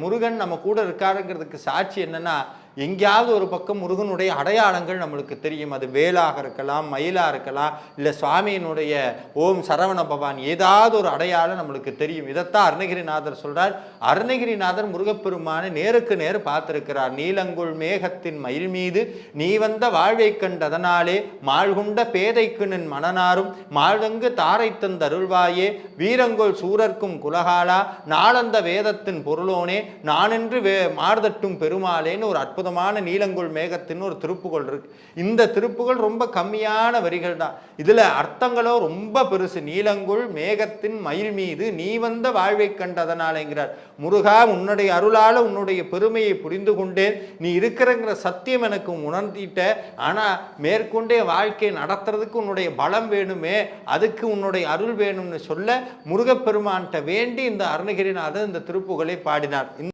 முருகன் நம்ம கூட இருக்காருங்கிறதுக்கு சாட்சி என்னன்னா, எங்கேயாவது ஒரு பக்கம் முருகனுடைய அடையாளங்கள் நம்மளுக்கு தெரியும். அது வேலாக இருக்கலாம், மயிலா இருக்கலாம், இல்ல சுவாமியினுடைய ஓம் சரவண பவான் ஏதாவது ஒரு அடையாளம் நம்மளுக்கு தெரியும். இதைத்தான் அருணகிரிநாதர் சொல்றார். அருணகிரிநாதர் முருகப்பெருமானை நேருக்கு நேர் பார்த்திருக்கிறார். நீலங்குள் மேகத்தின் மயில் மீது நீ வந்த வாழ்வை கண்டதனாலே மாழ்குண்ட பேதைக்கு நின் மனநாரும் மாழ்தங்கு தாரை தந்தருள்வாயே வீரங்கொள் சூரர்க்கும் குலகாலா நாளந்த வேதத்தின் பொருளோனே நானென்று மார்தட்டும் பெருமாளேன்னு ஒரு அற்புதமான நீலங்குள் மேகத்தின் ஒரு திருப்புகழ் இருக்கு. இந்த திருப்புகழ் ரொம்ப கம்மியான வரிகள் தான். இதுல அர்த்தங்களோ ரொம்ப பெருசு. நீலங்குள் மேகத்தின் மயில் மீது நீ வந்த வாழ்வை கண்டதனாலேங்கிறார். முருகா, உன்னுடைய அருளால உன்னுடைய பெருமையை புரிந்து கொண்டேன், நீ இருக்கிறங்கிற சத்தியம் எனக்கு உணர்த்திட்ட. ஆனா மேற்கொண்டே வாழ்க்கையை நடத்துறதுக்கு உன்னுடைய பலம் வேணுமே, அதுக்கு உன்னுடைய அருள் வேணும்னு சொல்ல முருகப்பெருமான்கிட்ட வேண்டி இந்த அருணகிரிநாதர் இந்த திருப்புகழை பாடினார்.